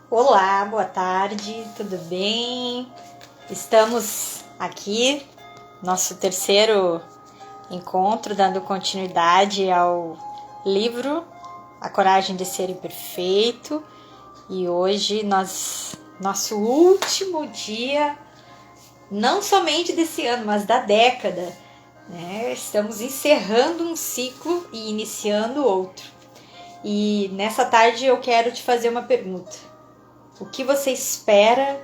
Olá, boa tarde, tudo bem? Estamos aqui, nosso terceiro encontro, dando continuidade ao livro A Coragem de Ser Imperfeito. E hoje, nosso último dia, não somente desse ano, mas da década, né? Estamos encerrando um ciclo e iniciando outro. E nessa tarde eu quero te fazer uma pergunta. O que você espera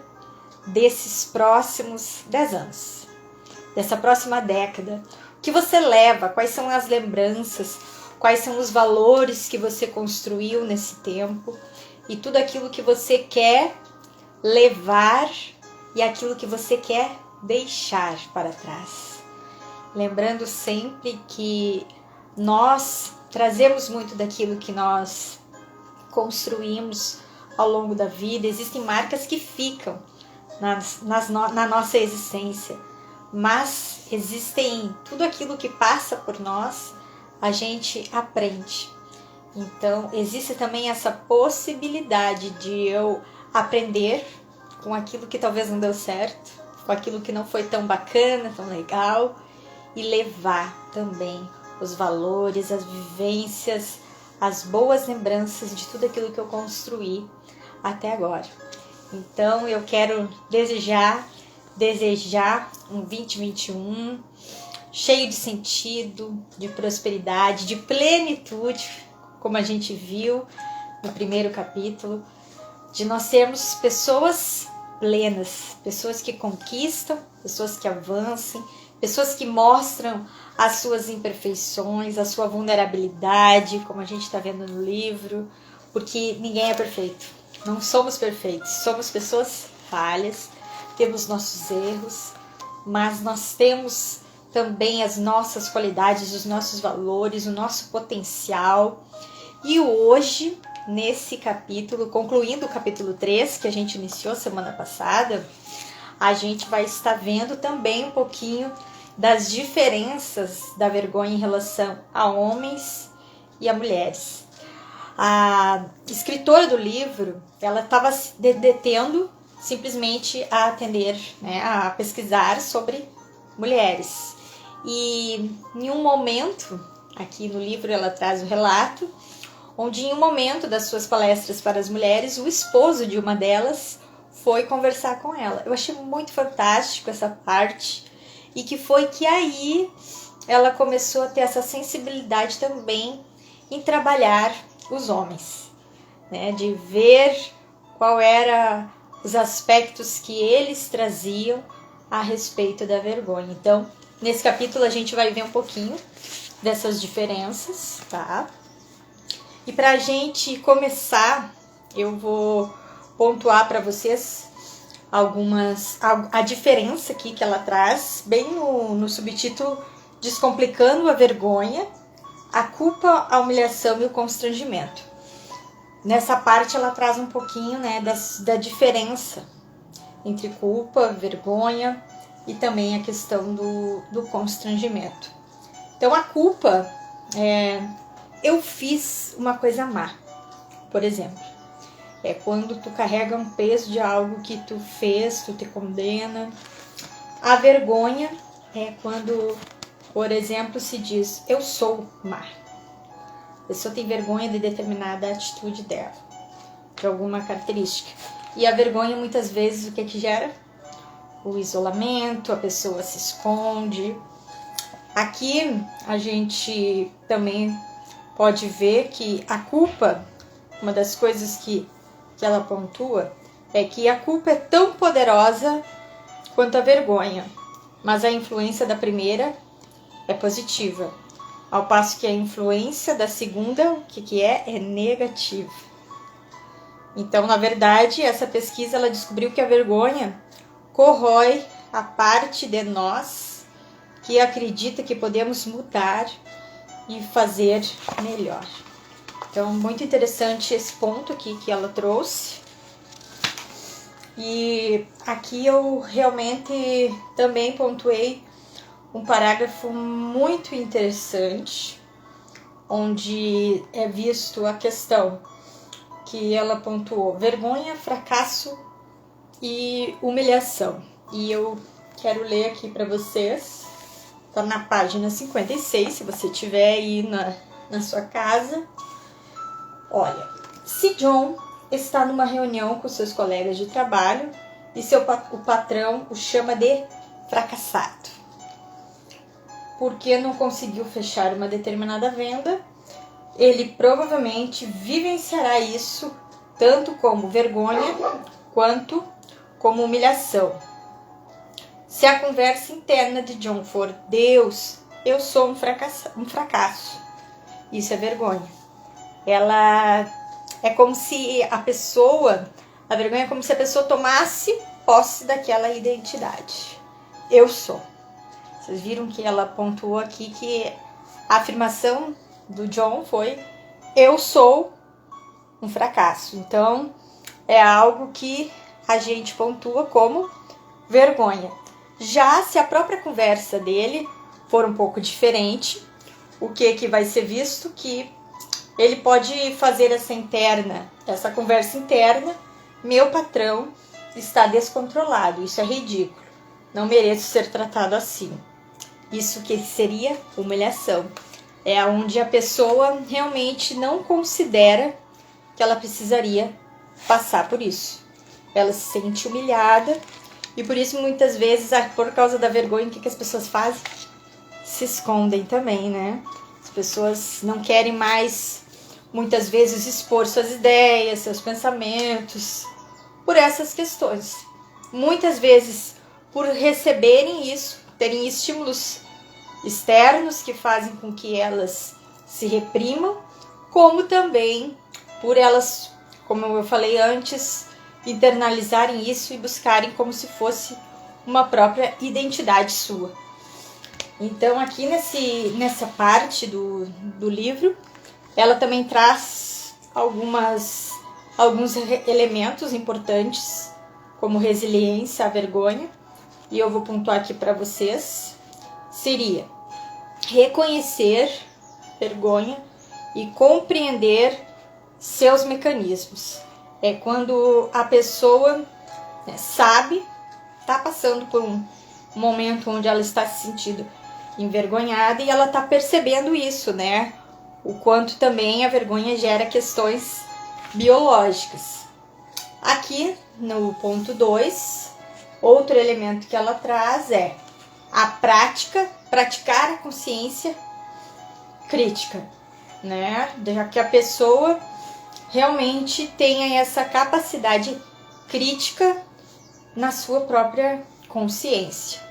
desses próximos 10 anos? Dessa próxima década? O que você leva? Quais são as lembranças? Quais são os valores que você construiu nesse tempo? E tudo aquilo que você quer levar e aquilo que você quer deixar para trás. Lembrando sempre que nós trazemos muito daquilo que nós construímos ao longo da vida. Existem marcas que ficam na nossa existência, mas existem tudo aquilo que passa por nós, a gente aprende. Então, existe também essa possibilidade de eu aprender com aquilo que talvez não deu certo, com aquilo que não foi tão bacana, tão legal, e levar também os valores, as vivências, as boas lembranças de tudo aquilo que eu construí até agora. Então eu quero desejar um 2021 cheio de sentido, de prosperidade, de plenitude, como a gente viu no primeiro capítulo, de nós sermos pessoas plenas, pessoas que conquistam, pessoas que avancem, pessoas que mostram as suas imperfeições, a sua vulnerabilidade, como a gente está vendo no livro, porque ninguém é perfeito. Não somos perfeitos, somos pessoas falhas, temos nossos erros, mas nós temos também as nossas qualidades, os nossos valores, o nosso potencial. E hoje, nesse capítulo, concluindo o capítulo 3, que a gente iniciou semana passada, a gente vai estar vendo também um pouquinho das diferenças da vergonha em relação a homens e a mulheres. A escritora do livro, ela estava se detendo simplesmente a atender, né, a pesquisar sobre mulheres. E em um momento, aqui no livro ela traz o relato, onde em um momento das suas palestras para as mulheres, o esposo de uma delas foi conversar com ela. Eu achei muito fantástico essa parte, e que foi que aí ela começou a ter essa sensibilidade também em trabalhar os homens, né? De ver qual era os aspectos que eles traziam a respeito da vergonha. Então, nesse capítulo a gente vai ver um pouquinho dessas diferenças, tá? E para a gente começar, eu vou pontuar para vocês a diferença aqui que ela traz, bem no subtítulo Descomplicando a Vergonha, a culpa, a humilhação e o constrangimento. Nessa parte ela traz um pouquinho, né, da diferença entre culpa, vergonha e também a questão do constrangimento. Então a culpa eu fiz uma coisa má, por exemplo. É quando tu carrega um peso de algo que tu fez, tu te condena. A vergonha é quando, por exemplo, se diz, eu sou má. A pessoa tem vergonha de determinada atitude dela, de alguma característica. E a vergonha, muitas vezes, o que gera? O isolamento, a pessoa se esconde. Aqui, a gente também pode ver que a culpa, uma das coisas que ela pontua, é que a culpa é tão poderosa quanto a vergonha, mas a influência da primeira é positiva, ao passo que a influência da segunda, o que é negativa. Então, na verdade, essa pesquisa ela descobriu que a vergonha corrói a parte de nós que acredita que podemos mudar e fazer melhor. Então, muito interessante esse ponto aqui que ela trouxe. E aqui eu realmente também pontuei um parágrafo muito interessante, onde é visto a questão que ela pontuou vergonha, fracasso e humilhação. E eu quero ler aqui para vocês. Tá na página 56, se você tiver aí na sua casa. Olha, se John está numa reunião com seus colegas de trabalho e o patrão o chama de fracassado, porque não conseguiu fechar uma determinada venda, ele provavelmente vivenciará isso tanto como vergonha quanto como humilhação. Se a conversa interna de John for Deus, eu sou um fracasso, isso é vergonha. Ela é como se a vergonha é como se a pessoa tomasse posse daquela identidade. Eu sou. Vocês viram que ela pontuou aqui que a afirmação do John foi: eu sou um fracasso. Então, é algo que a gente pontua como vergonha. Já se a própria conversa dele for um pouco diferente, o que vai ser visto? Que ele pode fazer essa conversa interna: meu patrão está descontrolado, isso é ridículo, não mereço ser tratado assim. Isso que seria humilhação. É onde a pessoa realmente não considera que ela precisaria passar por isso. Ela se sente humilhada e por isso muitas vezes, por causa da vergonha, o que as pessoas fazem? Se escondem também, né? As pessoas não querem mais, muitas vezes, expor suas ideias, seus pensamentos, por essas questões. Muitas vezes, por receberem isso, terem estímulos externos que fazem com que elas se reprimam, como também por elas, como eu falei antes, internalizarem isso e buscarem como se fosse uma própria identidade sua. Então, aqui nessa parte do livro, ela também traz alguns elementos importantes, como resiliência à vergonha, e eu vou pontuar aqui para vocês. Seria reconhecer vergonha e compreender seus mecanismos. É quando a pessoa sabe, está passando por um momento onde ela está se sentindo envergonhada e ela está percebendo isso, né? O quanto também a vergonha gera questões biológicas. Aqui no ponto 2, outro elemento que ela traz é a praticar a consciência crítica, né? Já que a pessoa realmente tenha essa capacidade crítica na sua própria consciência.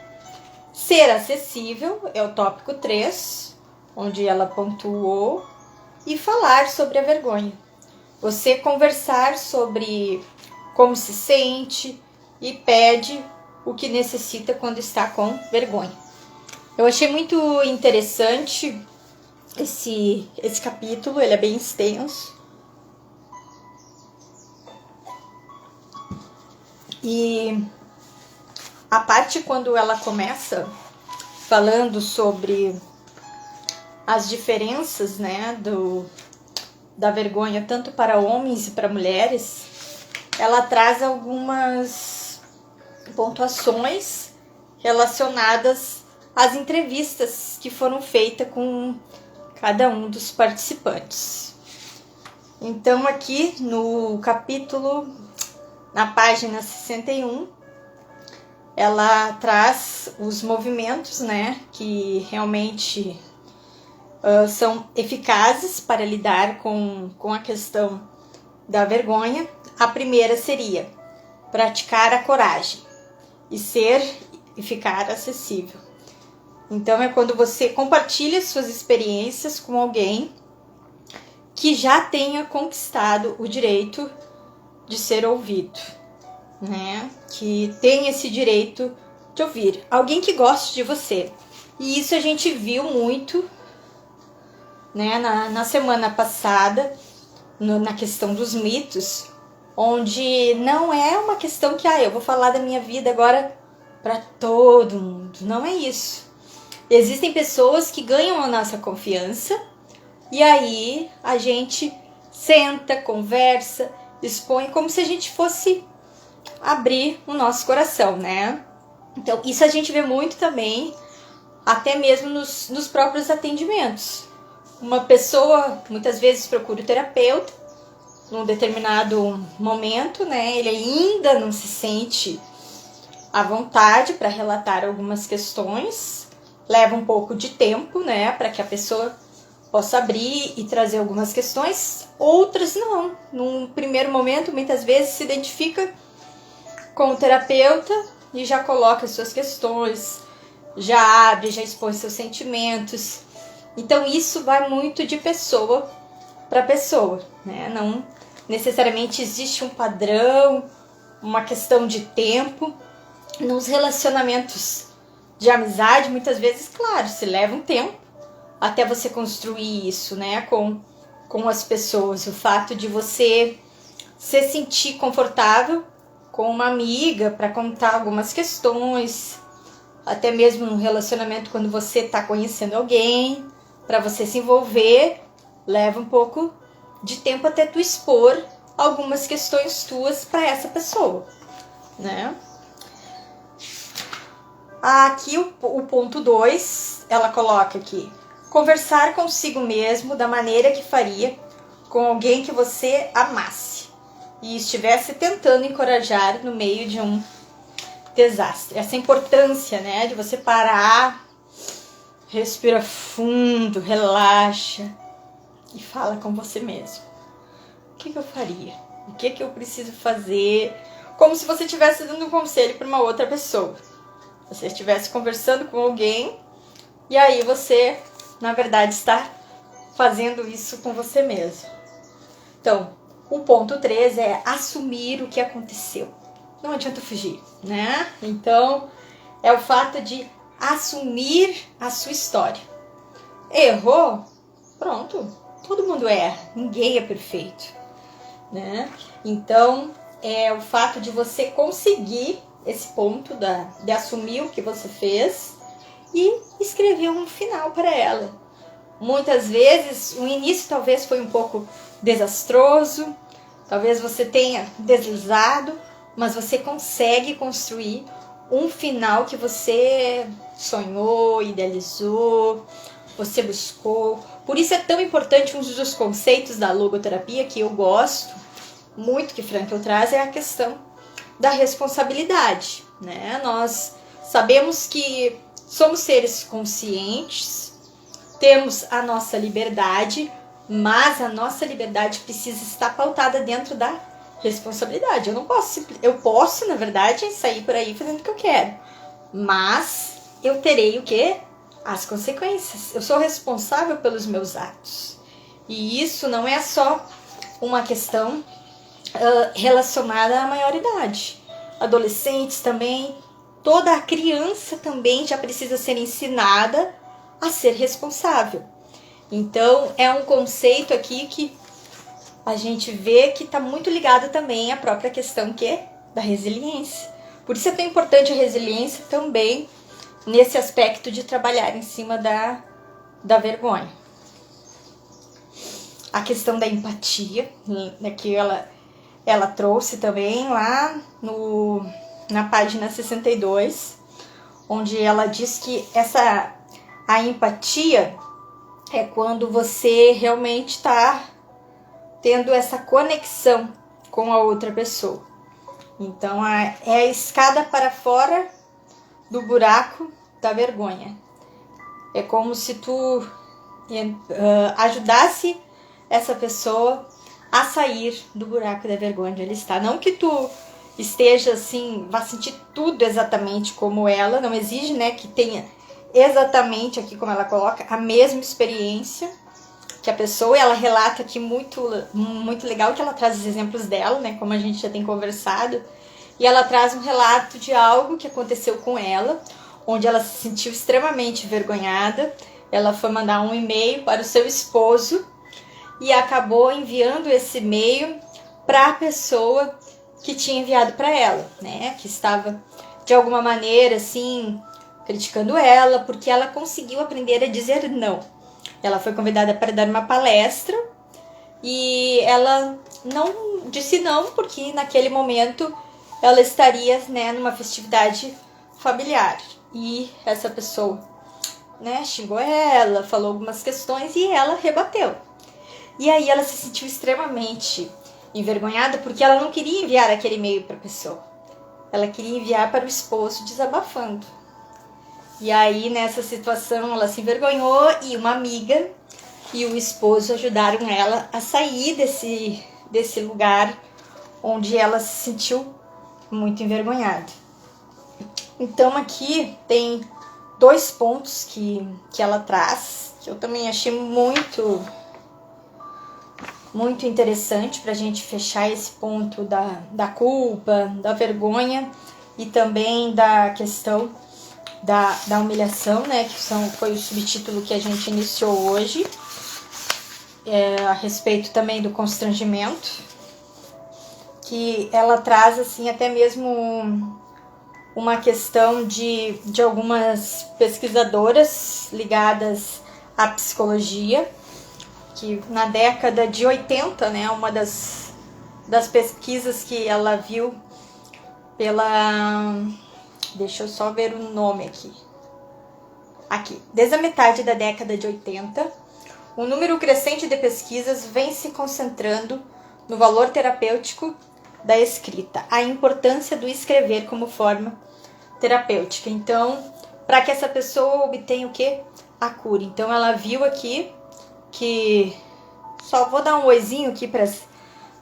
Ser acessível é o tópico 3, onde ela pontuou, e falar sobre a vergonha. Você conversar sobre como se sente e pede o que necessita quando está com vergonha. Eu achei muito interessante esse capítulo, ele é bem extenso. E a parte quando ela começa falando sobre as diferenças, né, da vergonha tanto para homens e para mulheres, ela traz algumas pontuações relacionadas às entrevistas que foram feitas com cada um dos participantes. Então, aqui no capítulo, na página 61, ela traz os movimentos, né, que realmente são eficazes para lidar com a questão da vergonha. A primeira seria praticar a coragem e ficar acessível. Então, é quando você compartilha suas experiências com alguém que já tenha conquistado o direito de ser ouvido, né? Que tem esse direito de ouvir. Alguém que goste de você. E isso a gente viu muito, né, na semana passada, na questão dos mitos, onde não é uma questão que eu vou falar da minha vida agora para todo mundo. Não é isso. Existem pessoas que ganham a nossa confiança e aí a gente senta, conversa expõe como se a gente fosse abrir o nosso coração, né? Então, isso a gente vê muito também, até mesmo nos próprios atendimentos. Uma pessoa, muitas vezes, procura o terapeuta, num determinado momento, né? Ele ainda não se sente à vontade para relatar algumas questões, leva um pouco de tempo, né? Para que a pessoa possa abrir e trazer algumas questões, outras não. Num primeiro momento, muitas vezes, se identifica com o terapeuta e já coloca as suas questões, já abre, já expõe seus sentimentos. Então isso vai muito de pessoa para pessoa, né? Não necessariamente existe um padrão, uma questão de tempo. Nos relacionamentos de amizade, muitas vezes, claro, se leva um tempo até você construir isso, né? Com as pessoas. O fato de você se sentir confortável com uma amiga para contar algumas questões, até mesmo no relacionamento quando você está conhecendo alguém, para você se envolver, leva um pouco de tempo até tu expor algumas questões tuas para essa pessoa, né? Aqui o ponto 2, ela coloca aqui: conversar consigo mesmo da maneira que faria com alguém que você amasse e estivesse tentando encorajar no meio de um desastre. Essa importância, né, de você parar, respira fundo, relaxa e fala com você mesmo. O que eu faria? O que eu preciso fazer? Como se você estivesse dando um conselho para uma outra pessoa. Você estivesse conversando com alguém e aí você, na verdade, está fazendo isso com você mesmo. Então, o ponto 3 é assumir o que aconteceu. Não adianta fugir, né? Então, é o fato de assumir a sua história. Errou? Pronto. Todo mundo erra. Ninguém é perfeito, né? Então, é o fato de você conseguir esse ponto de assumir o que você fez e escrever um final para ela. Muitas vezes, o início talvez foi um pouco desastroso, talvez você tenha deslizado, mas você consegue construir um final que você sonhou, idealizou, você buscou. Por isso é tão importante, um dos conceitos da logoterapia que eu gosto muito, que Frankl traz, é a questão da responsabilidade, né? Nós sabemos que somos seres conscientes, temos a nossa liberdade, mas a nossa liberdade precisa estar pautada dentro da responsabilidade. Eu posso, na verdade, sair por aí fazendo o que eu quero, mas eu terei o quê? As consequências. Eu sou responsável pelos meus atos. E isso não é só uma questão relacionada à maioridade. Adolescentes também, toda a criança também já precisa ser ensinada a ser responsável. Então, é um conceito aqui que a gente vê que está muito ligado também à própria questão que é da resiliência. Por isso é tão importante a resiliência também nesse aspecto de trabalhar em cima da vergonha. A questão da empatia, que ela trouxe também lá na página 62, onde ela diz que a empatia é quando você realmente está tendo essa conexão com a outra pessoa. Então, é a escada para fora do buraco da vergonha. É como se tu ajudasse essa pessoa a sair do buraco da vergonha onde ela está. Não que tu esteja assim, vá sentir tudo exatamente como ela, não exige, né, que tenha exatamente aqui como ela coloca a mesma experiência que a pessoa. Ela relata aqui muito legal, que ela traz os exemplos dela, né, como a gente já tem conversado, e ela traz um relato de algo que aconteceu com ela, onde ela se sentiu extremamente envergonhada. Ela foi mandar um e-mail para o seu esposo e acabou enviando esse e-mail para a pessoa que tinha enviado para ela, né, que estava de alguma maneira assim criticando ela, porque ela conseguiu aprender a dizer não. Ela foi convidada para dar uma palestra e ela não disse não, porque naquele momento ela estaria, né, numa festividade familiar. E essa pessoa, né, xingou ela, falou algumas questões e ela rebateu. E aí ela se sentiu extremamente envergonhada porque ela não queria enviar aquele e-mail para a pessoa. Ela queria enviar para o esposo desabafando. E aí nessa situação ela se envergonhou e uma amiga e o esposo ajudaram ela a sair desse lugar onde ela se sentiu muito envergonhada. Então aqui tem 2 pontos que ela traz, que eu também achei muito interessante para a gente fechar esse ponto da culpa, da vergonha e também da questão da humilhação, né, que foi o subtítulo que a gente iniciou hoje, a respeito também do constrangimento, que ela traz assim até mesmo uma questão de algumas pesquisadoras ligadas à psicologia, que na década de 80, né, uma das pesquisas que ela viu deixa eu só ver o nome aqui, desde a metade da década de 80, um número crescente de pesquisas vem se concentrando no valor terapêutico da escrita, a importância do escrever como forma terapêutica. Então, para que essa pessoa obtenha o quê? A cura. Então, ela viu aqui que... Só vou dar um oizinho aqui para as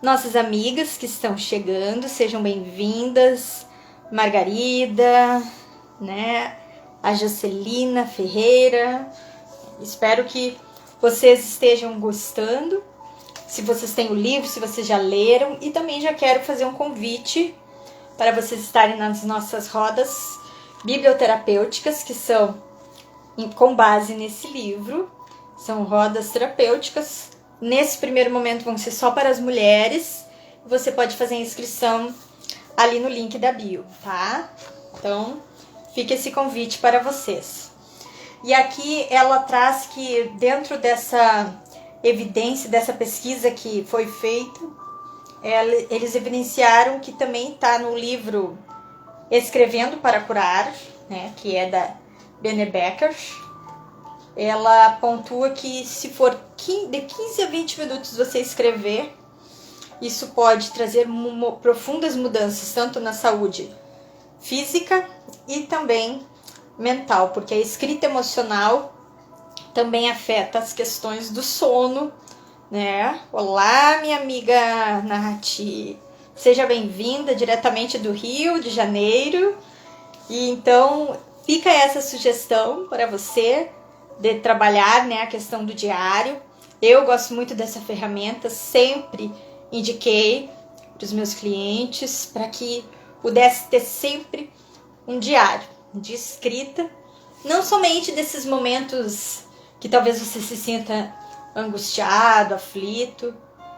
nossas amigas que estão chegando. Sejam bem-vindas. Margarida, né? A Jocelina Ferreira. Espero que vocês estejam gostando. Se vocês têm o livro, se vocês já leram. E também já quero fazer um convite para vocês estarem nas nossas rodas biblioterapêuticas, que são com base nesse livro. São rodas terapêuticas. Nesse primeiro momento vão ser só para as mulheres. Você pode fazer a inscrição ali no link da bio, tá? Então, fica esse convite para vocês. E aqui ela traz que dentro dessa evidência, dessa pesquisa que foi feita, eles evidenciaram que também está no livro Escrevendo para Curar, né, que é da Brené Brown. Ela pontua que se for de 15 a 20 minutos você escrever, isso pode trazer profundas mudanças, tanto na saúde física e também mental, porque a escrita emocional também afeta as questões do sono, né? Olá, minha amiga Narrati, seja bem-vinda diretamente do Rio de Janeiro. E então fica essa sugestão para você de trabalhar, né, a questão do diário. Eu gosto muito dessa ferramenta, sempre indiquei para os meus clientes para que pudesse ter sempre um diário de escrita, não somente desses momentos que talvez você se sinta angustiado, aflito,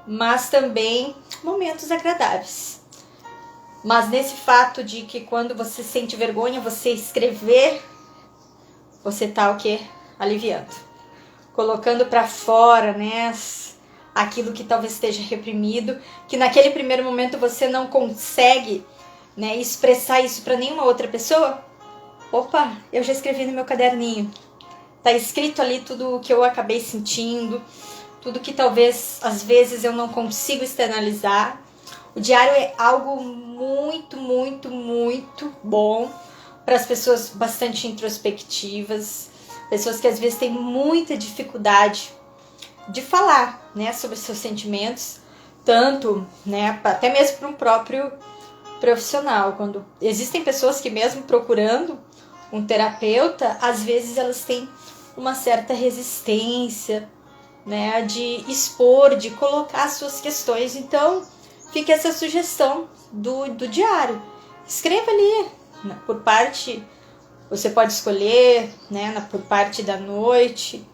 mas também momentos agradáveis. Mas nesse fato de que quando você sente vergonha, você escrever, você tá o quê? Aliviando. Colocando para fora, né, aquilo que talvez esteja reprimido, que naquele primeiro momento você não consegue, né, expressar isso para nenhuma outra pessoa. Opa, eu já escrevi no meu caderninho. Tá escrito ali tudo o que eu acabei sentindo, tudo que talvez às vezes eu não consigo externalizar. O diário é algo muito, muito, muito bom para as pessoas bastante introspectivas, pessoas que às vezes têm muita dificuldade de falar, né, sobre seus sentimentos, tanto, né, até mesmo para um próprio profissional. Quando existem pessoas que mesmo procurando um terapeuta, às vezes elas têm uma certa resistência, né, de expor, de colocar suas questões. Então, fica essa sugestão do diário. Escreva ali, né, por parte, você pode escolher, né, por parte da noite,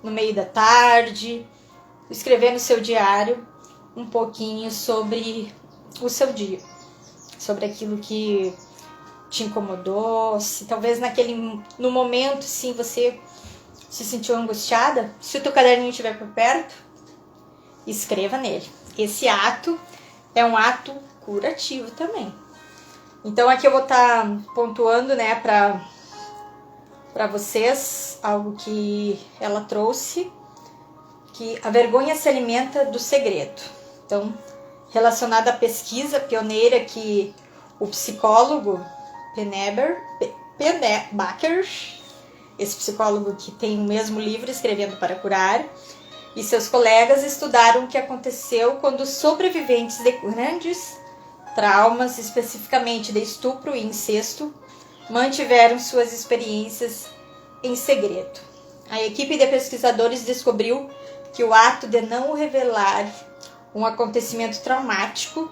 no meio da tarde, escrever no seu diário um pouquinho sobre o seu dia, sobre aquilo que te incomodou, se talvez no momento, sim, você se sentiu angustiada, se o teu caderninho estiver por perto, escreva nele. Esse ato é um ato curativo também. Então aqui eu vou estar pontuando, né, para vocês algo que ela trouxe, que a vergonha se alimenta do segredo. Então, relacionada à pesquisa pioneira que o psicólogo Pennebaker, esse psicólogo que tem o mesmo livro, Escrevendo para Curar, e seus colegas estudaram o que aconteceu quando os sobreviventes de grandes traumas, especificamente de estupro e incesto, mantiveram suas experiências em segredo. A equipe de pesquisadores descobriu que o ato de não revelar um acontecimento traumático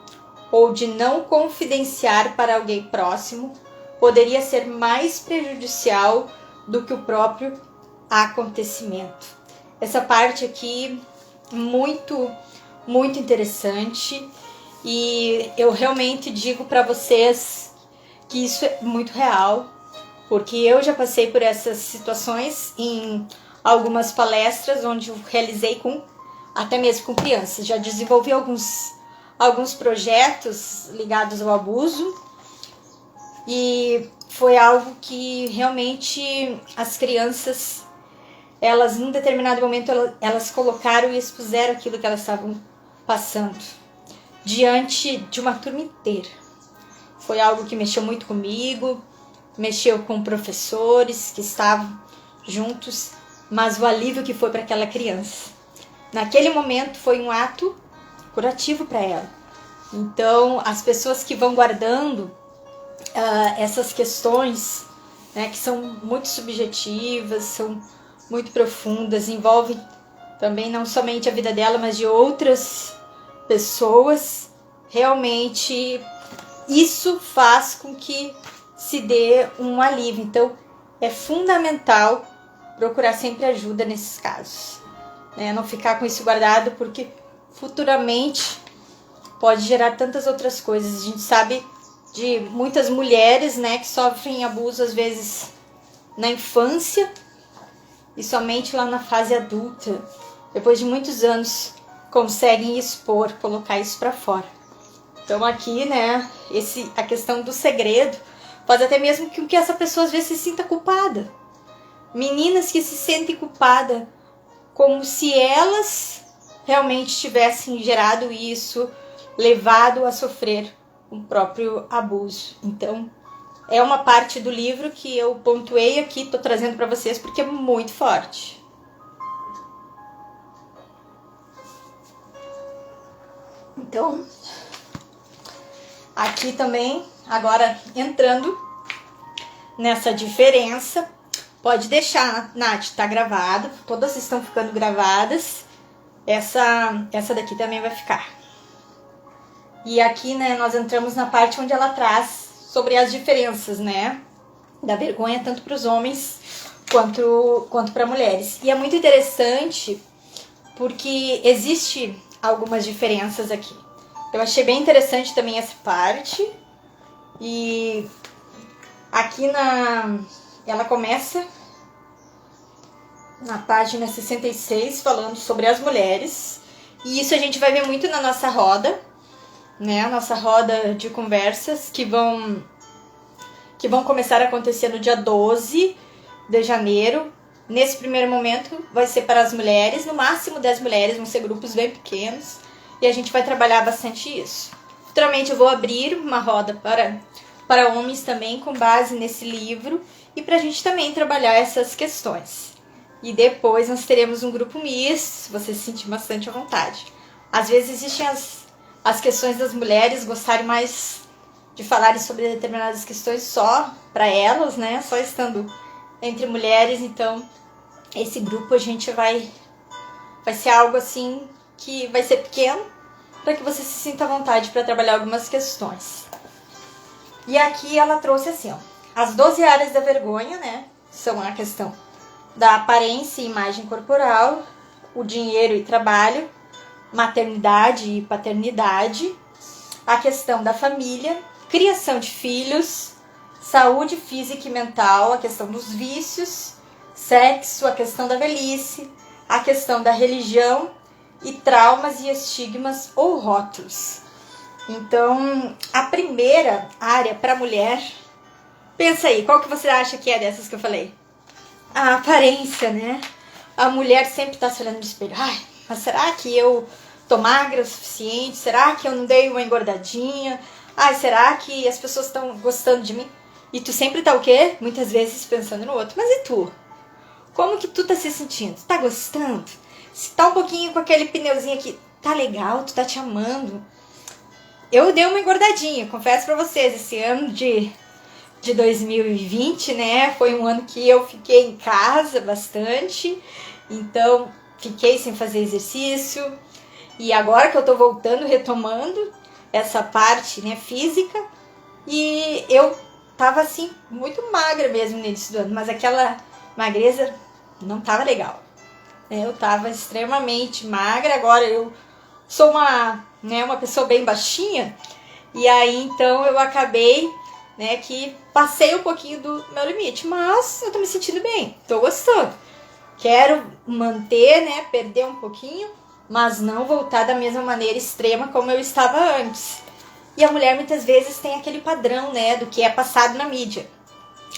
ou de não confidenciar para alguém próximo poderia ser mais prejudicial do que o próprio acontecimento. Essa parte aqui muito interessante, e eu realmente digo para vocês que isso é muito real, porque eu já passei por essas situações em algumas palestras onde eu realizei até mesmo com crianças. Já desenvolvi alguns projetos ligados ao abuso, e foi algo que realmente as crianças, elas num determinado momento, elas colocaram e expuseram aquilo que elas estavam passando diante de uma turma inteira. Foi algo que mexeu muito comigo, mexeu com professores que estavam juntos, mas o alívio que foi para aquela criança, naquele momento, foi um ato curativo para ela. Então, as pessoas que vão guardando essas questões, né, que são muito subjetivas, são muito profundas, envolvem também não somente a vida dela, mas de outras pessoas, realmente isso faz com que se dê um alívio. Então, é fundamental procurar sempre ajuda nesses casos, né? Não ficar com isso guardado, porque futuramente pode gerar tantas outras coisas. A gente sabe de muitas mulheres, né, que sofrem abuso às vezes na infância e somente lá na fase adulta, depois de muitos anos, conseguem expor, colocar isso para fora. Então aqui, né, a questão do segredo pode até mesmo que essa pessoa às vezes se sinta culpada. Meninas que se sentem culpadas, como se elas realmente tivessem gerado isso, levado a sofrer o próprio abuso. Então, é uma parte do livro que eu pontuei aqui, estou trazendo para vocês porque é muito forte. Então, aqui também, agora entrando nessa diferença, pode deixar, Nath, tá gravado, todas estão ficando gravadas, essa daqui também vai ficar. E aqui, né, nós entramos na parte onde ela traz sobre as diferenças, né, da vergonha tanto para os homens quanto para mulheres. E é muito interessante porque existe algumas diferenças aqui. Eu achei bem interessante também essa parte. E aqui ela começa na página 66 falando sobre as mulheres. E isso a gente vai ver muito na nossa roda, né? A nossa roda de conversas que vão começar a acontecer no dia 12 de janeiro. Nesse primeiro momento vai ser para as mulheres, no máximo 10 mulheres, vão ser grupos bem pequenos, e a gente vai trabalhar bastante isso. Futuramente eu vou abrir uma roda para homens também, com base nesse livro, e para a gente também trabalhar essas questões. E depois nós teremos um grupo misto, se você se sentir bastante à vontade. Às vezes existem as questões das mulheres gostarem mais de falarem sobre determinadas questões só para elas, né? Só estando entre mulheres. Então, esse grupo a gente vai ser algo assim que vai ser pequeno, para que você se sinta à vontade para trabalhar algumas questões. E aqui ela trouxe assim, ó, as 12 áreas da vergonha, né? São a questão da aparência e imagem corporal, o dinheiro e trabalho, maternidade e paternidade, a questão da família, criação de filhos, saúde física e mental, a questão dos vícios, sexo, a questão da velhice, a questão da religião e traumas e estigmas ou rótulos. Então, a primeira área para mulher, pensa aí, qual que você acha que é dessas que eu falei? A aparência, né? A mulher sempre tá se olhando no espelho. Ai, mas será que eu tô magra o suficiente? Será que eu não dei uma engordadinha? Ai, será que as pessoas estão gostando de mim? E tu sempre tá o quê? Muitas vezes pensando no outro. Mas e tu? Como que tu tá se sentindo? Tá gostando? Se tá um pouquinho com aquele pneuzinho aqui, tá legal? Tu tá te amando? Eu dei uma engordadinha, confesso pra vocês, esse ano de 2020, né? Foi um ano que eu fiquei em casa bastante, então fiquei sem fazer exercício. E agora que eu tô voltando, retomando essa parte, né, física, e eu tava assim, muito magra mesmo no início do ano, mas aquela magreza não tava legal. Eu tava extremamente magra, agora eu sou uma pessoa bem baixinha, e aí então eu acabei, né, que passei um pouquinho do meu limite, mas eu tô me sentindo bem, tô gostando. Quero manter, né, perder um pouquinho, mas não voltar da mesma maneira extrema como eu estava antes. E a mulher muitas vezes tem aquele padrão, né, do que é passado na mídia.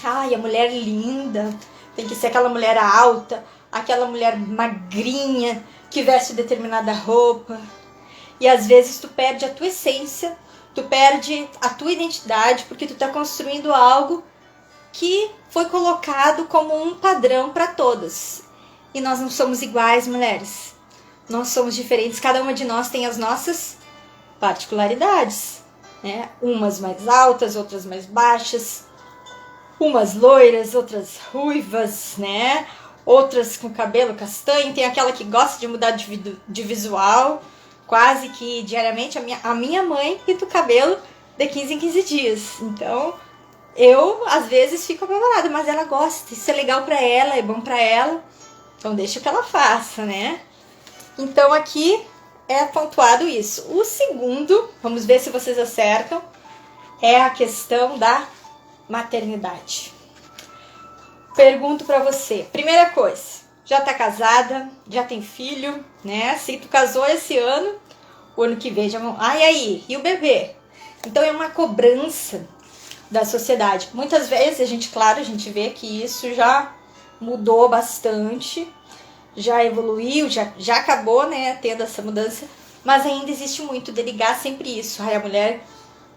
Ai, a mulher linda, tem que ser aquela mulher alta, aquela mulher magrinha, que veste determinada roupa. E às vezes tu perde a tua essência, tu perde a tua identidade, porque tu tá construindo algo que foi colocado como um padrão para todas. E nós não somos iguais, mulheres. Nós somos diferentes, cada uma de nós tem as nossas particularidades, né? Umas mais altas, outras mais baixas, umas loiras, outras ruivas, né? Outras com cabelo castanho, tem aquela que gosta de mudar de visual, quase que diariamente. A minha mãe pinta o cabelo de 15 em 15 dias, então eu às vezes fico apavorada, mas ela gosta, isso é legal pra ela, é bom pra ela, então deixa que ela faça, né? Então aqui é pontuado isso. O segundo, vamos ver se vocês acertam, é a questão da maternidade. Pergunto pra você, primeira coisa, já tá casada, já tem filho, né? Se tu casou esse ano, o ano que vem já vão... Ah, e aí? E o bebê? Então é uma cobrança da sociedade. Muitas vezes a gente vê que isso já mudou bastante, já evoluiu, já acabou, né, tendo essa mudança, mas ainda existe muito de ligar sempre isso. Ai, a mulher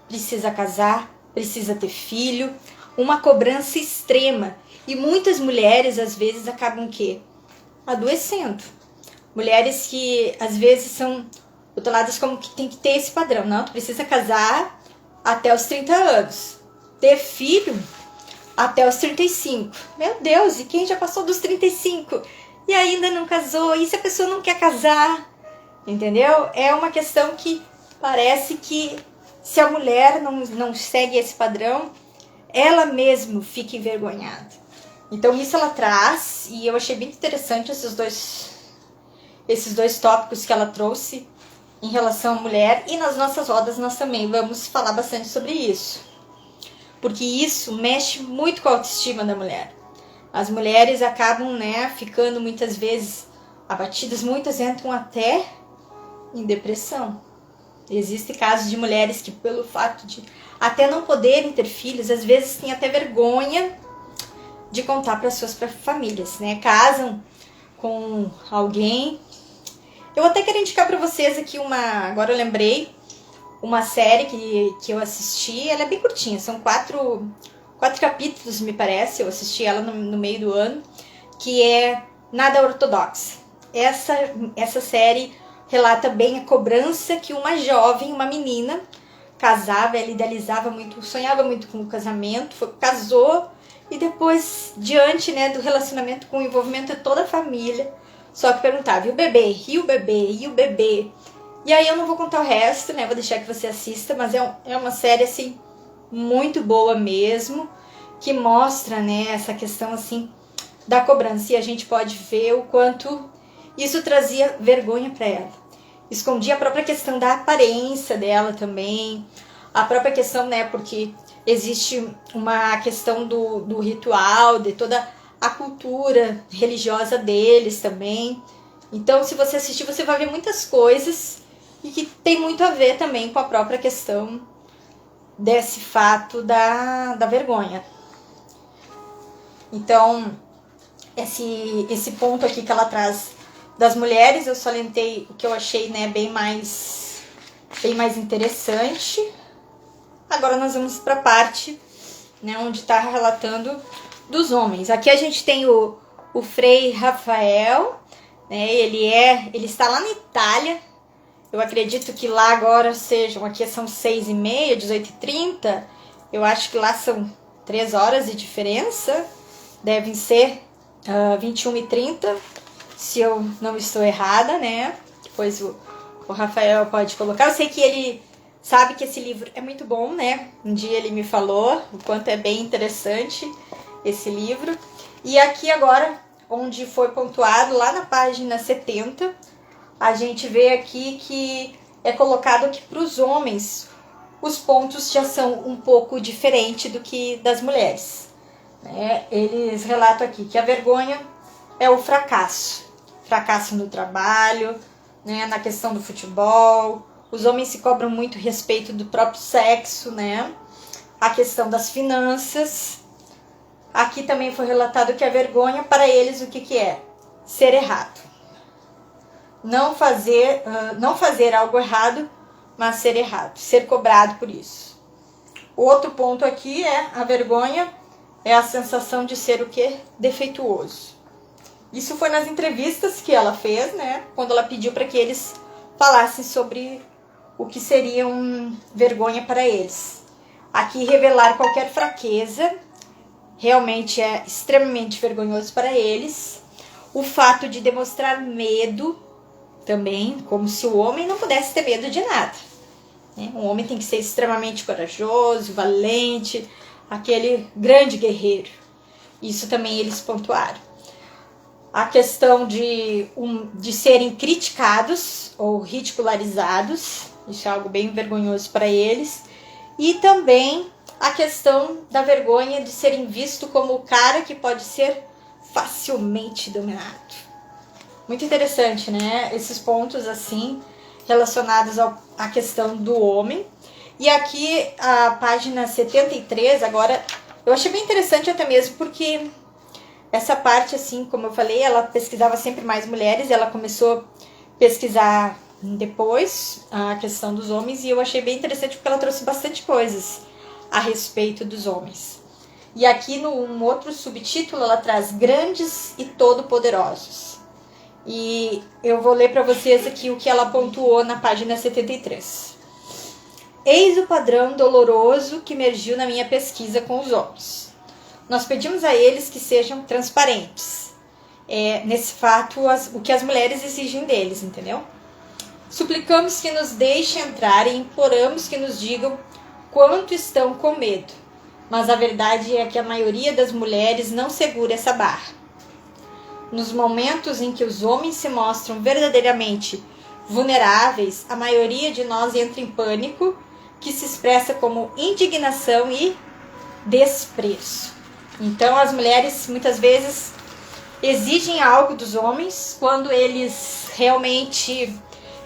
precisa casar, precisa ter filho, uma cobrança extrema. E muitas mulheres, às vezes, acabam o quê? Adoecendo. Mulheres que, às vezes, são rotuladas como que tem que ter esse padrão. Não, tu precisa casar até os 30 anos. Ter filho até os 35. Meu Deus, e quem já passou dos 35 e ainda não casou? E se a pessoa não quer casar? Entendeu? É uma questão que parece que se a mulher não segue esse padrão, ela mesma fica envergonhada. Então isso ela traz, e eu achei bem interessante esses dois tópicos que ela trouxe em relação à mulher, e nas nossas rodas nós também vamos falar bastante sobre isso. Porque isso mexe muito com a autoestima da mulher. As mulheres acabam, né, ficando muitas vezes abatidas, muitas entram até em depressão. Existem casos de mulheres que, pelo fato de até não poderem ter filhos, às vezes têm até vergonha de contar para suas famílias, né? Casam com alguém. Eu até quero indicar para vocês aqui agora eu lembrei, uma série que eu assisti, ela é bem curtinha, são quatro capítulos, me parece, eu assisti ela no meio do ano, que é Nada Ortodoxa. Essa série relata bem a cobrança que uma jovem, uma menina, casava, ela idealizava muito, sonhava muito com o casamento, casou, e depois, diante, né, do relacionamento com o envolvimento de toda a família, só que perguntava, e o bebê? E o bebê? E o bebê? E aí eu não vou contar o resto, né, vou deixar que você assista, mas é uma série, assim, muito boa mesmo, que mostra, né, essa questão, assim, da cobrança. E a gente pode ver o quanto isso trazia vergonha para ela. Escondia a própria questão da aparência dela também, a própria questão, né, porque existe uma questão do ritual, de toda a cultura religiosa deles também. Então, se você assistir, você vai ver muitas coisas e que tem muito a ver também com a própria questão desse fato da vergonha. Então, esse ponto aqui que ela traz das mulheres, eu salientei o que eu achei, né, bem mais interessante. Agora nós vamos para a parte, né, onde está relatando dos homens. Aqui a gente tem o Frei Rafael, né, ele está lá na Itália. Eu acredito que lá agora aqui são 6h30, 18h30. Eu acho que lá são 3 horas de diferença. Devem ser 21h30, se eu não estou errada, né? Depois o Rafael pode colocar. Eu sei que ele sabe que esse livro é muito bom, né? Um dia ele me falou o quanto é bem interessante esse livro. E aqui agora, onde foi pontuado, lá na página 70, a gente vê aqui que é colocado que para os homens os pontos já são um pouco diferentes do que das mulheres. Né? Eles relatam aqui que a vergonha é o fracasso no trabalho, né? Na questão do futebol. Os homens se cobram muito a respeito do próprio sexo, né? A questão das finanças. Aqui também foi relatado que a vergonha para eles o que é? Ser errado. Não fazer algo errado, mas ser errado, ser cobrado por isso. Outro ponto aqui é a vergonha é a sensação de ser o quê? Defeituoso. Isso foi nas entrevistas que ela fez, né? Quando ela pediu para que eles falassem sobre o que seria vergonha para eles. Aqui, revelar qualquer fraqueza realmente é extremamente vergonhoso para eles. O fato de demonstrar medo também, como se o homem não pudesse ter medo de nada. Né? Um homem tem que ser extremamente corajoso, valente, aquele grande guerreiro. Isso também eles pontuaram. A questão de serem criticados ou ridicularizados, isso é algo bem vergonhoso para eles. E também a questão da vergonha de serem vistos como o cara que pode ser facilmente dominado. Muito interessante, né? Esses pontos assim relacionados à questão do homem. E aqui a página 73, agora, eu achei bem interessante até mesmo porque essa parte, assim, como eu falei, ela pesquisava sempre mais mulheres, ela começou a pesquisar depois a questão dos homens e eu achei bem interessante porque ela trouxe bastante coisas a respeito dos homens. E aqui num outro subtítulo ela traz grandes e todo-poderosos. E eu vou ler para vocês aqui o que ela pontuou na página 73. Eis o padrão doloroso que emergiu na minha pesquisa com os homens. Nós pedimos a eles que sejam transparentes. Nesse fato, o que as mulheres exigem deles, entendeu? Suplicamos que nos deixem entrar e imploramos que nos digam quanto estão com medo. Mas a verdade é que a maioria das mulheres não segura essa barra. Nos momentos em que os homens se mostram verdadeiramente vulneráveis, a maioria de nós entra em pânico, que se expressa como indignação e desprezo. Então as mulheres muitas vezes exigem algo dos homens quando eles realmente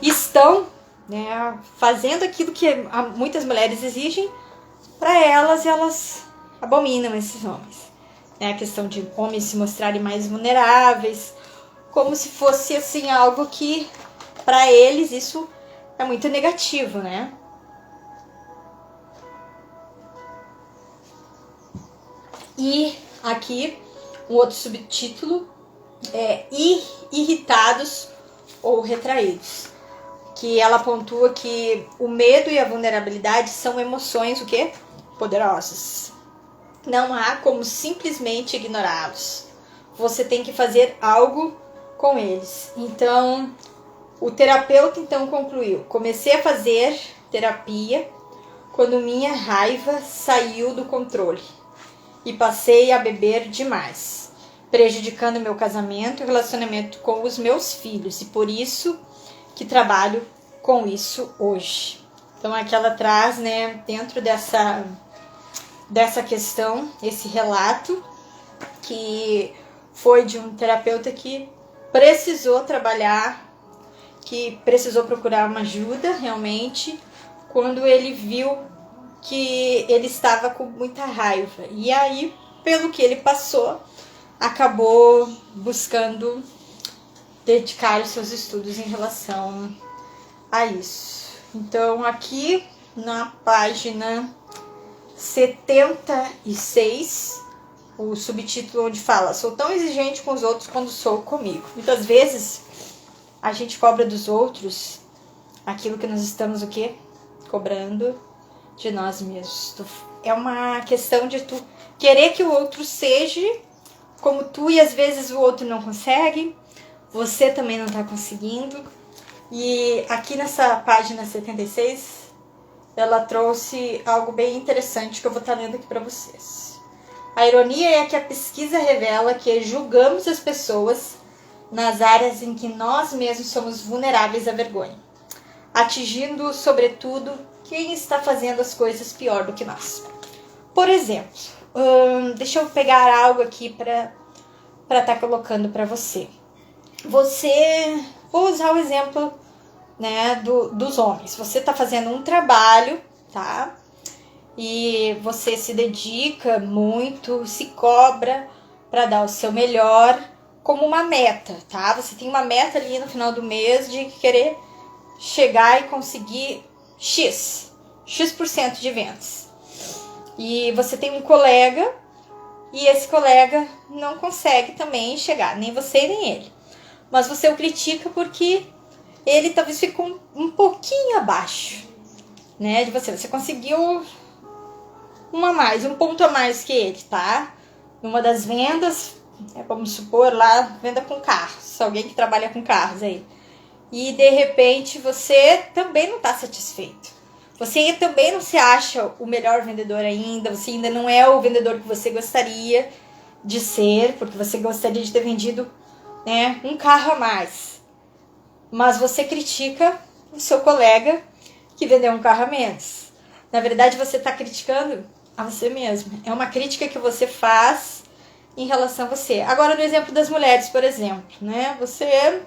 estão, né, fazendo aquilo que muitas mulheres exigem para elas, e elas abominam esses homens. A questão de homens se mostrarem mais vulneráveis, como se fosse assim algo que para eles isso é muito negativo, né? E aqui um outro subtítulo é irritados ou retraídos, que ela pontua que o medo e a vulnerabilidade são emoções o quê? Poderosas. Não há como simplesmente ignorá-los. Você tem que fazer algo com eles. Então, o terapeuta então concluiu: comecei a fazer terapia quando minha raiva saiu do controle e passei a beber demais, prejudicando meu casamento e relacionamento com os meus filhos, e por isso que trabalho com isso hoje. Então aqui ela traz, né, dentro dessa questão, esse relato que foi de um terapeuta que precisou trabalhar que precisou procurar uma ajuda realmente quando ele viu que ele estava com muita raiva. E aí, pelo que ele passou, acabou buscando dedicar os seus estudos em relação a isso. Então, aqui na página 76, o subtítulo onde fala: sou tão exigente com os outros quando sou comigo. Muitas vezes a gente cobra dos outros aquilo que nós estamos o quê? Cobrando de nós mesmos. É uma questão de tu querer que o outro seja como tu, e às vezes o outro não consegue, você também não está conseguindo. E aqui nessa página 76, ela trouxe algo bem interessante que eu vou estar lendo aqui para vocês. A ironia é que a pesquisa revela que julgamos as pessoas nas áreas em que nós mesmos somos vulneráveis à vergonha, atingindo, sobretudo, quem está fazendo as coisas pior do que nós. Por exemplo, deixa eu pegar algo aqui para estar colocando para você. Vou usar o exemplo, né, dos homens. Você está fazendo um trabalho, tá? E você se dedica muito, se cobra para dar o seu melhor como uma meta, tá? Você tem uma meta ali no final do mês de querer chegar e conseguir X% de vendas. E você tem um colega e esse colega não consegue também chegar, nem você nem ele. Mas você o critica porque ele talvez ficou um pouquinho abaixo, né, de você. Você conseguiu um ponto a mais que ele, tá? Numa das vendas, vamos supor lá, venda com carros, alguém que trabalha com carros aí. E de repente você também não está satisfeito. Você também não se acha o melhor vendedor ainda, você ainda não é o vendedor que você gostaria de ser, porque você gostaria de ter vendido, né, um carro a mais. Mas você critica o seu colega que vendeu um carro a menos. Na verdade, você está criticando a você mesmo. É uma crítica que você faz em relação a você. Agora, no exemplo das mulheres, por exemplo, né? Você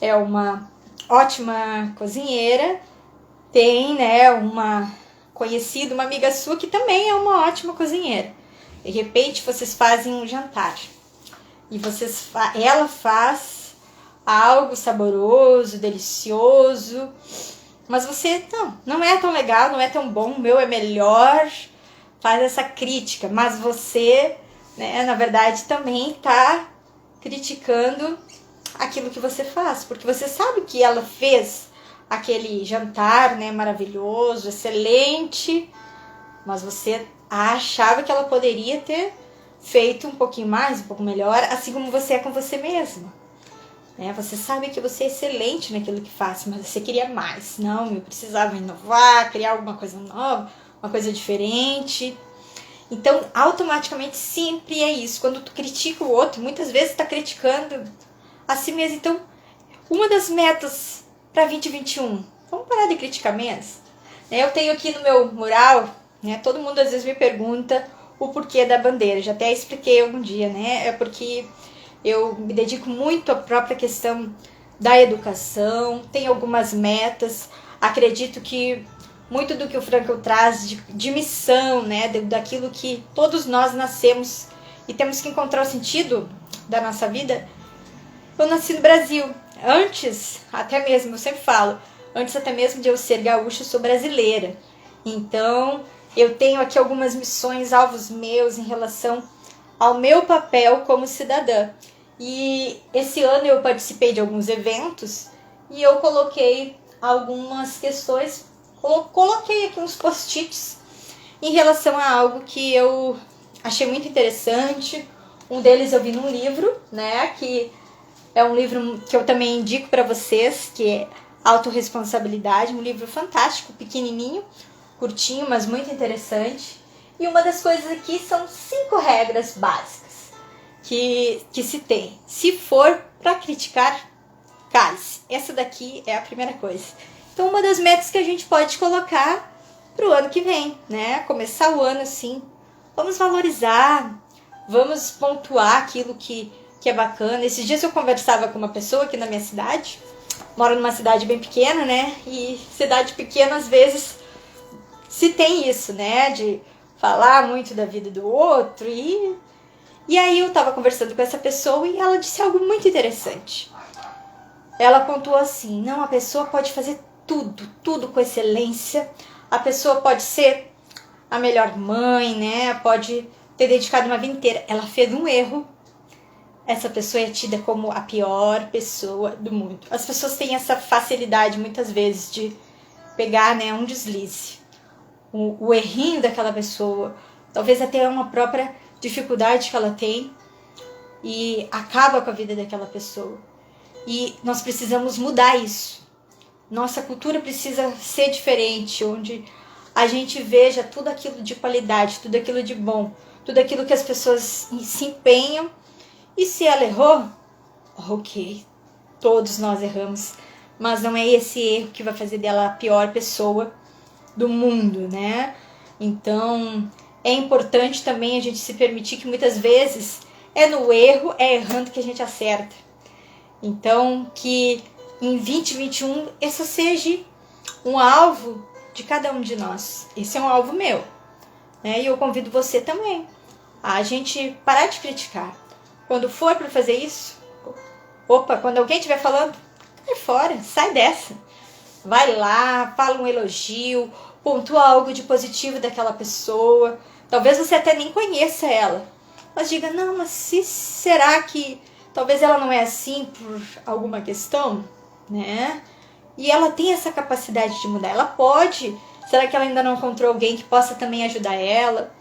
é uma ótima cozinheira, tem, né, uma conhecida, uma amiga sua que também é uma ótima cozinheira. De repente, vocês fazem um jantar e ela faz algo saboroso, delicioso, mas você não é tão legal, não é tão bom, o meu é melhor, faz essa crítica, mas você, né, na verdade também está criticando aquilo que você faz, porque você sabe que ela fez aquele jantar, né, maravilhoso, excelente, mas você achava que ela poderia ter feito um pouquinho mais, um pouco melhor, assim como você é com você mesma. Né? Você sabe que você é excelente naquilo que faz, mas você queria mais. Não, eu precisava inovar, criar alguma coisa nova, uma coisa diferente. Então, automaticamente, sempre é isso. Quando tu critica o outro, muitas vezes está criticando a si mesmo. Então, uma das metas para 2021, vamos parar de criticar menos? Eu tenho aqui no meu mural, né, todo mundo às vezes me pergunta o porquê da bandeira. Já até expliquei algum dia, né? É porque eu me dedico muito à própria questão da educação, tenho algumas metas, acredito que muito do que o Frankl traz de missão, né, daquilo que todos nós nascemos e temos que encontrar o sentido da nossa vida. Eu nasci no Brasil, antes até mesmo, eu sempre falo, antes até mesmo de eu ser gaúcha, eu sou brasileira. Então, eu tenho aqui algumas missões, alvos meus em relação ao meu papel como cidadã. E esse ano eu participei de alguns eventos e eu coloquei algumas questões, coloquei aqui uns post-its em relação a algo que eu achei muito interessante. Um deles eu vi num livro, né, que é um livro que eu também indico para vocês, que é Autorresponsabilidade, um livro fantástico, pequenininho, curtinho, mas muito interessante. E uma das coisas aqui são 5 regras básicas que se tem. Se for para criticar, cale-se. Essa daqui é a primeira coisa. Então, uma das metas que a gente pode colocar para o ano que vem, né? Começar o ano assim, vamos valorizar, vamos pontuar aquilo que é bacana. Esses dias eu conversava com uma pessoa aqui na minha cidade moro numa cidade bem pequena, né? E cidade pequena, às vezes, se tem isso, né? De falar muito da vida do outro. E aí eu tava conversando com essa pessoa e ela disse algo muito interessante. Ela contou assim, não, a pessoa pode fazer tudo com excelência. A pessoa pode ser a melhor mãe, né? Pode ter dedicado uma vida inteira. Ela fez um erro. Essa pessoa é tida como a pior pessoa do mundo. As pessoas têm essa facilidade, muitas vezes, de pegar, né, um deslize. O errinho daquela pessoa, talvez até uma própria dificuldade que ela tem, e acaba com a vida daquela pessoa. E nós precisamos mudar isso. Nossa cultura precisa ser diferente, onde a gente veja tudo aquilo de qualidade, tudo aquilo de bom, tudo aquilo que as pessoas se empenham. E se ela errou, ok, todos nós erramos, mas não é esse erro que vai fazer dela a pior pessoa do mundo, né? Então, é importante também a gente se permitir que muitas vezes é no erro, é errando que a gente acerta. Então, que em 2021 esse seja um alvo de cada um de nós. Esse é um alvo meu, né? E eu convido você também a gente parar de criticar. Quando for para fazer isso, quando alguém estiver falando, cai fora, sai dessa. Vai lá, fala um elogio, pontua algo de positivo daquela pessoa. Talvez você até nem conheça ela, mas diga, não, mas será que talvez ela não é assim por alguma questão, né? E ela tem essa capacidade de mudar. Ela pode. Será que ela ainda não encontrou alguém que possa também ajudar ela?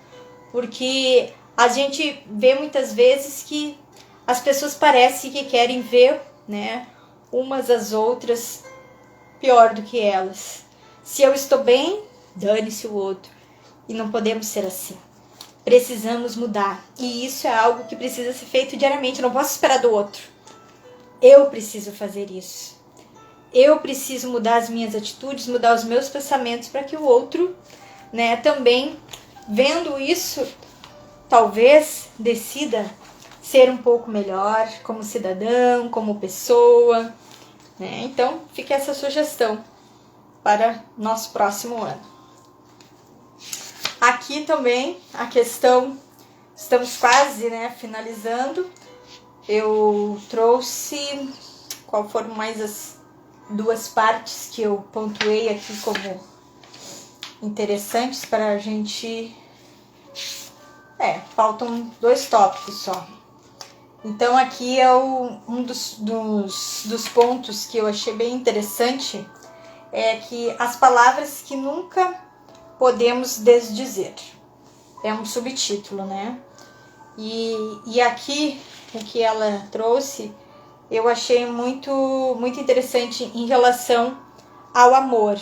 Porque a gente vê muitas vezes que as pessoas parecem que querem ver, né, umas às outras pior do que elas. Se eu estou bem, dane-se o outro. E não podemos ser assim. Precisamos mudar. E isso é algo que precisa ser feito diariamente. Eu não posso esperar do outro. Eu preciso fazer isso. Eu preciso mudar as minhas atitudes, mudar os meus pensamentos para que o outro, né, também, vendo isso, talvez decida ser um pouco melhor como cidadão, como pessoa, né? Então, fica essa sugestão para nosso próximo ano. Aqui também a questão, estamos quase, né, finalizando. Eu trouxe, qual foram mais as duas partes que eu pontuei aqui como interessantes para a gente. Faltam 2 tópicos só. Então aqui é um dos pontos que eu achei bem interessante, é que as palavras que nunca podemos desdizer. É um subtítulo, né? E aqui o que ela trouxe, eu achei muito, muito interessante em relação ao amor.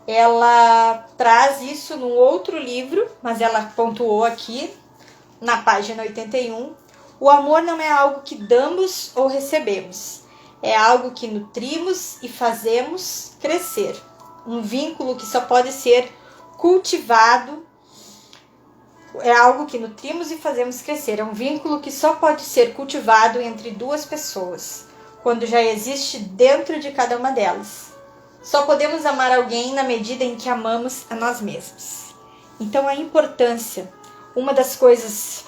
Ela traz isso num outro livro, mas ela pontuou aqui na página 81. O amor não é algo que damos ou recebemos. É algo que nutrimos e fazemos crescer. Um vínculo que só pode ser cultivado. É algo que nutrimos e fazemos crescer. É um vínculo que só pode ser cultivado entre 2 pessoas, quando já existe dentro de cada uma delas. Só podemos amar alguém na medida em que amamos a nós mesmos. Então a importância, uma das coisas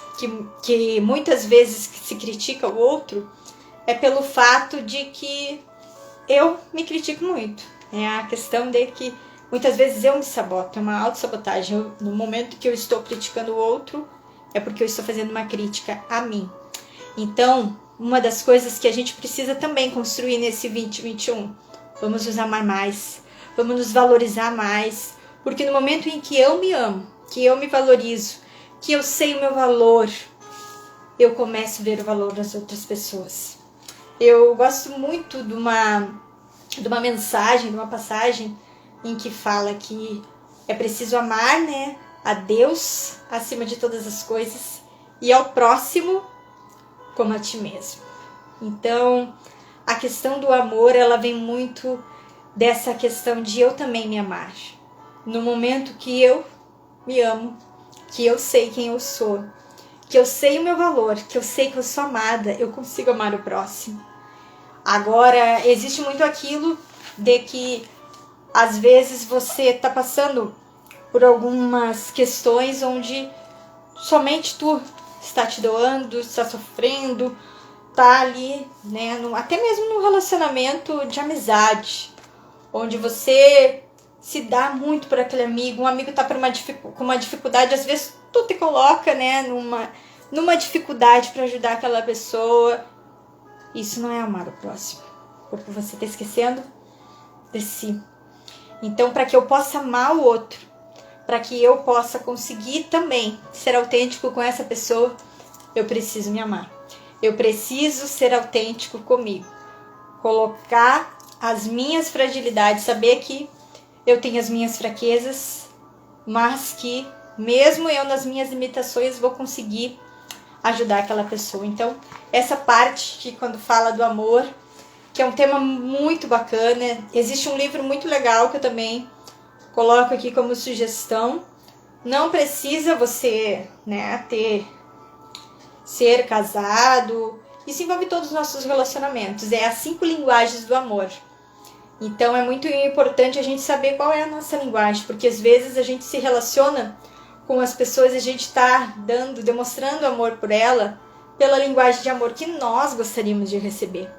que muitas vezes se critica o outro, é pelo fato de que eu me critico muito. É a questão de que muitas vezes eu me saboto, é uma autossabotagem. No momento que eu estou criticando o outro, é porque eu estou fazendo uma crítica a mim. Então, uma das coisas que a gente precisa também construir nesse 2021, vamos nos amar mais, vamos nos valorizar mais, porque no momento em que eu me amo, que eu me valorizo, que eu sei o meu valor, eu começo a ver o valor das outras pessoas. Eu gosto muito de uma mensagem, de uma passagem em que fala que é preciso amar, né, a Deus acima de todas as coisas e ao próximo como a ti mesmo. Então, a questão do amor, ela vem muito dessa questão de eu também me amar. No momento que eu me amo, que eu sei quem eu sou, que eu sei o meu valor, que eu sei que eu sou amada, eu consigo amar o próximo. Agora, existe muito aquilo de que às vezes você está passando por algumas questões onde somente tu está te doando, está sofrendo, tá ali, né, até mesmo no relacionamento de amizade, onde você se dá muito por aquele amigo, um amigo tá com uma dificuldade, às vezes tu te coloca, né, numa dificuldade para ajudar aquela pessoa. Isso não é amar o próximo, porque você tá esquecendo de si. Então, para que eu possa amar o outro, para que eu possa conseguir também ser autêntico com essa pessoa, eu preciso me amar. Eu preciso ser autêntico comigo. Colocar as minhas fragilidades, saber que eu tenho as minhas fraquezas, mas que mesmo eu nas minhas limitações vou conseguir ajudar aquela pessoa. Então, essa parte que quando fala do amor, que é um tema muito bacana, existe um livro muito legal que eu também coloco aqui como sugestão. Não precisa você, né, ser casado. Isso envolve todos os nossos relacionamentos. É as 5 linguagens do amor. Então é muito importante a gente saber qual é a nossa linguagem, porque às vezes a gente se relaciona com as pessoas e a gente está demonstrando amor por ela pela linguagem de amor que nós gostaríamos de receber.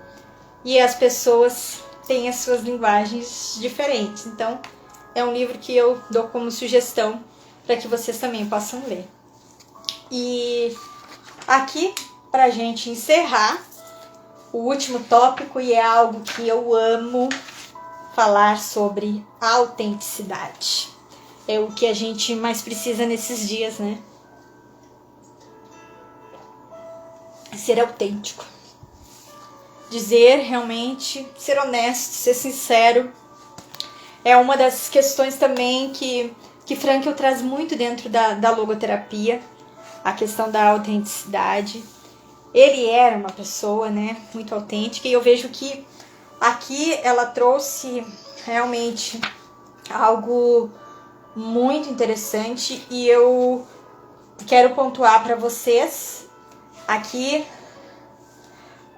E as pessoas têm as suas linguagens diferentes. Então é um livro que eu dou como sugestão para que vocês também possam ler. E aqui, para a gente encerrar, o último tópico, e é algo que eu amo falar sobre autenticidade. É o que a gente mais precisa nesses dias, né? Ser autêntico. Dizer realmente, ser honesto, ser sincero. É uma das questões também que Frankl traz muito dentro da logoterapia, a questão da autenticidade. Ele era uma pessoa, né, muito autêntica, e eu vejo que aqui ela trouxe realmente algo muito interessante, e eu quero pontuar para vocês aqui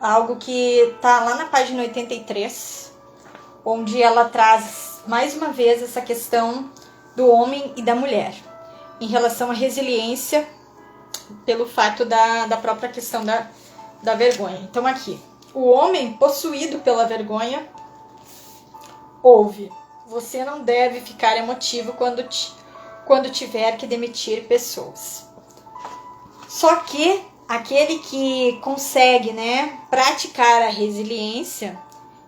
algo que tá lá na página 83, onde ela traz mais uma vez essa questão do homem e da mulher em relação à resiliência pelo fato da própria questão da vergonha. Então aqui, o homem possuído pela vergonha ouve: você não deve ficar emotivo quando tiver que demitir pessoas. Só que aquele que consegue, né, praticar a resiliência,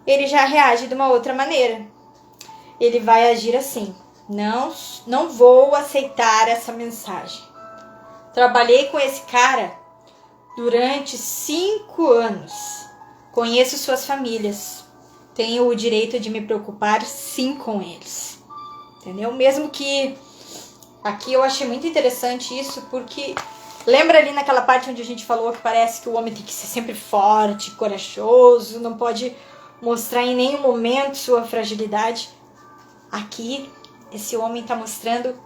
ele já reage de uma outra maneira. Ele vai agir assim: não vou aceitar essa mensagem. Trabalhei com esse cara durante 5 anos. Conheço suas famílias. Tenho o direito de me preocupar, sim, com eles. Entendeu? Mesmo que aqui eu achei muito interessante isso, porque lembra ali naquela parte onde a gente falou que parece que o homem tem que ser sempre forte, corajoso, não pode mostrar em nenhum momento sua fragilidade. Aqui, esse homem está mostrando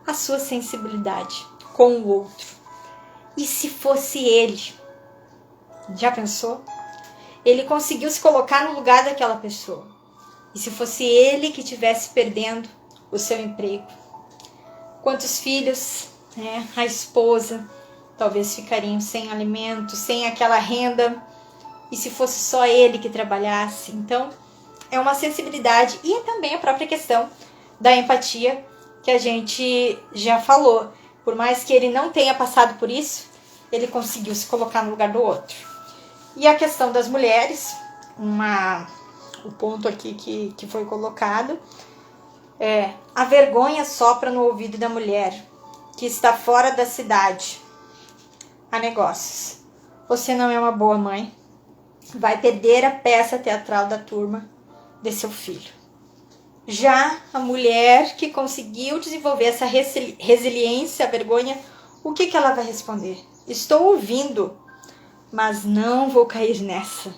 a sua sensibilidade com o outro. E se fosse ele? Já pensou? Ele conseguiu se colocar no lugar daquela pessoa. E se fosse ele que estivesse perdendo o seu emprego? Quantos filhos, né, a esposa, talvez ficariam sem alimento, sem aquela renda. E se fosse só ele que trabalhasse? Então, é uma sensibilidade, e é também a própria questão da empatia que a gente já falou. Por mais que ele não tenha passado por isso, ele conseguiu se colocar no lugar do outro. E a questão das mulheres, o ponto aqui que foi colocado, é: a vergonha sopra no ouvido da mulher que está fora da cidade a negócios. Você não é uma boa mãe, vai perder a peça teatral da turma de seu filho. Já a mulher que conseguiu desenvolver essa resiliência à vergonha, o que ela vai responder? Estou ouvindo, mas não vou cair nessa.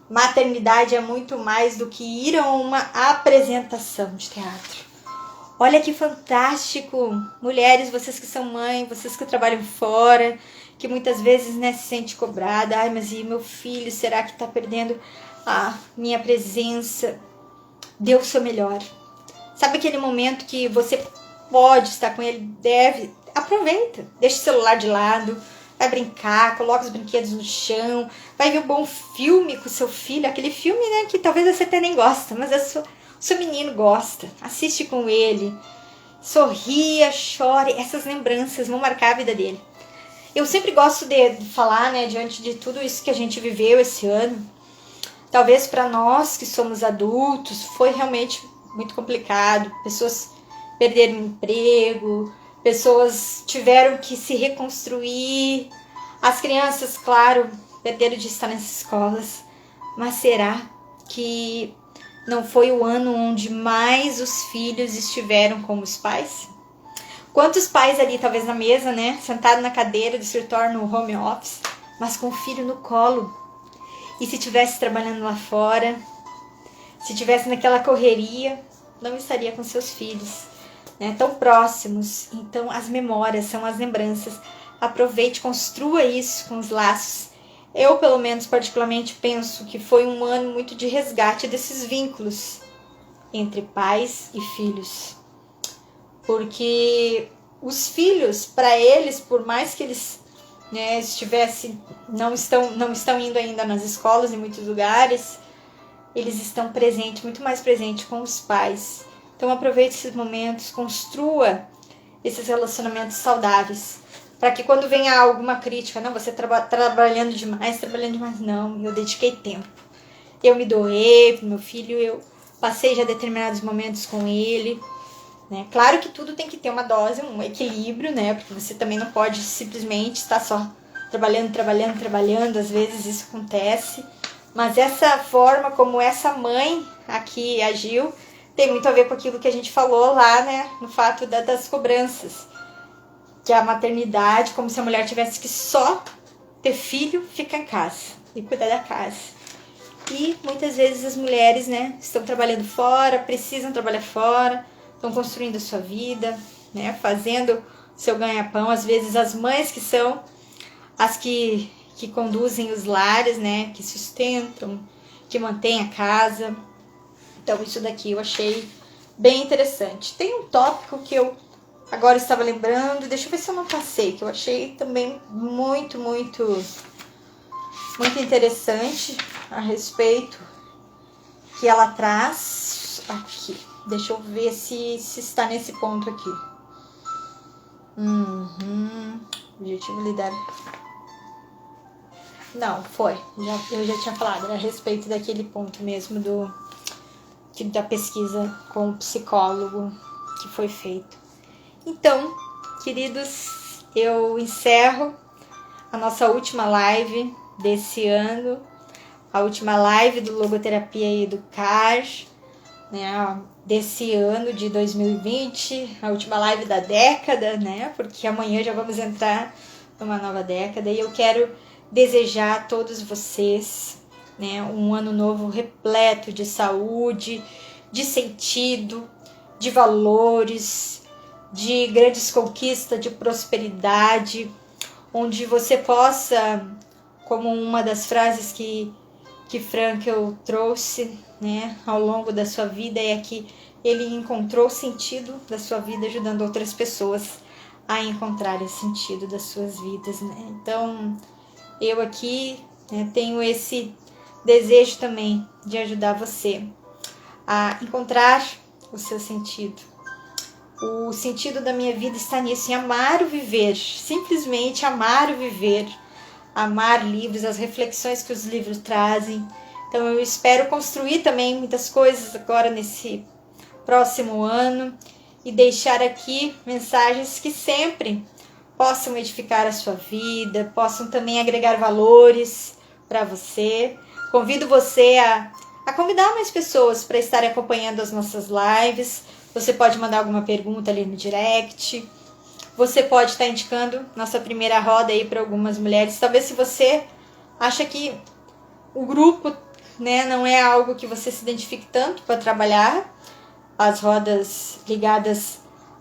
Maternidade é muito mais do que ir a uma apresentação de teatro. Olha que fantástico! Mulheres, vocês que são mães, vocês que trabalham fora, que muitas vezes, né, se sente cobrada. Ai, mas e meu filho, será que está perdendo a minha presença, dê o seu melhor. Sabe aquele momento que você pode estar com ele, deve, aproveita, deixa o celular de lado, vai brincar, coloca os brinquedos no chão, vai ver um bom filme com o seu filho, aquele filme, né, que talvez você até nem gosta, mas o seu menino gosta, assiste com ele, sorria, chore, essas lembranças vão marcar a vida dele. Eu sempre gosto de falar, né, diante de tudo isso que a gente viveu esse ano, talvez para nós que somos adultos, foi realmente muito complicado, pessoas perderam o emprego, pessoas tiveram que se reconstruir, as crianças, claro, perderam de estar nas escolas, mas será que não foi o ano onde mais os filhos estiveram com os pais? Quantos pais ali, talvez na mesa, né, sentado na cadeira do escritório no home office, mas com o filho no colo? E se estivesse trabalhando lá fora, se estivesse naquela correria, não estaria com seus filhos, né, tão próximos. Então, as memórias são as lembranças. Aproveite, construa isso com os laços. Eu, pelo menos, particularmente, penso que foi um ano muito de resgate desses vínculos entre pais e filhos. Porque os filhos, para eles, por mais que eles, né, não estão indo ainda nas escolas em muitos lugares, eles estão presentes, muito mais presentes com os pais. Então aproveite esses momentos, construa esses relacionamentos saudáveis, para que quando venha alguma crítica, não, você trabalhando demais, não, eu dediquei tempo. Eu me doei pro meu filho, eu passei já determinados momentos com ele, né? Claro que tudo tem que ter uma dose, um equilíbrio, né? Porque você também não pode simplesmente estar só trabalhando, às vezes isso acontece. Mas essa forma como essa mãe aqui agiu tem muito a ver com aquilo que a gente falou lá, né? No fato das cobranças. Que a maternidade, como se a mulher tivesse que só ter filho, ficar em casa e cuidar da casa. E muitas vezes as mulheres, né, estão trabalhando fora, precisam trabalhar fora, estão construindo a sua vida, né, fazendo seu ganha-pão. Às vezes as mães que são as que conduzem os lares, né, que sustentam, que mantêm a casa. Então isso daqui eu achei bem interessante. Tem um tópico que eu agora estava lembrando, deixa eu ver se eu não passei, que eu achei também muito interessante a respeito, que ela traz aqui. Deixa eu ver se está nesse ponto aqui. Objetivo lidar. Não, foi. Eu já tinha falado a respeito daquele ponto mesmo da pesquisa com o psicólogo que foi feito. Então, queridos, eu encerro a nossa última live desse ano, a última live do Logoterapia e Educar, né, desse ano de 2020, a última live da década, né, porque amanhã já vamos entrar numa nova década e eu quero desejar a todos vocês, né, um ano novo repleto de saúde, de sentido, de valores, de grandes conquistas, de prosperidade, onde você possa, como uma das frases que Frankl trouxe, né, ao longo da sua vida, é que ele encontrou o sentido da sua vida ajudando outras pessoas a encontrar o sentido das suas vidas, né? Então, eu aqui, né, tenho esse desejo também de ajudar você a encontrar o seu sentido. O sentido da minha vida está nisso, em amar o viver, simplesmente amar o viver, amar livros, as reflexões que os livros trazem. Então eu espero construir também muitas coisas agora nesse próximo ano e deixar aqui mensagens que sempre possam edificar a sua vida, possam também agregar valores para você. Convido você a convidar mais pessoas para estarem acompanhando as nossas lives. Você pode mandar alguma pergunta ali no direct. Você pode estar indicando nossa primeira roda aí para algumas mulheres. Talvez se você acha que o grupo, né, não é algo que você se identifique tanto para trabalhar, as rodas ligadas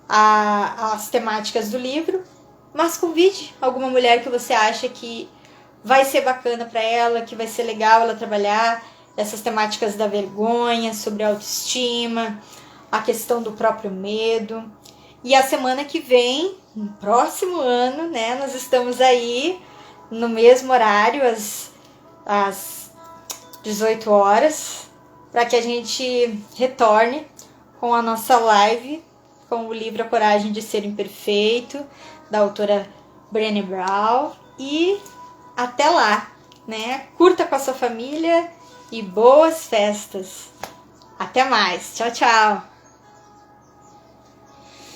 às temáticas do livro, mas convide alguma mulher que você acha que vai ser bacana para ela, que vai ser legal ela trabalhar. essas temáticas da vergonha, sobre a autoestima, a questão do próprio medo. E a semana que vem, no próximo ano, né, nós estamos aí no mesmo horário, às 18 horas, para que a gente retorne com a nossa live, com o livro A Coragem de Ser Imperfeito, da autora Brené Brown. E até lá, né? Curta com a sua família e boas festas. Até mais. Tchau, tchau.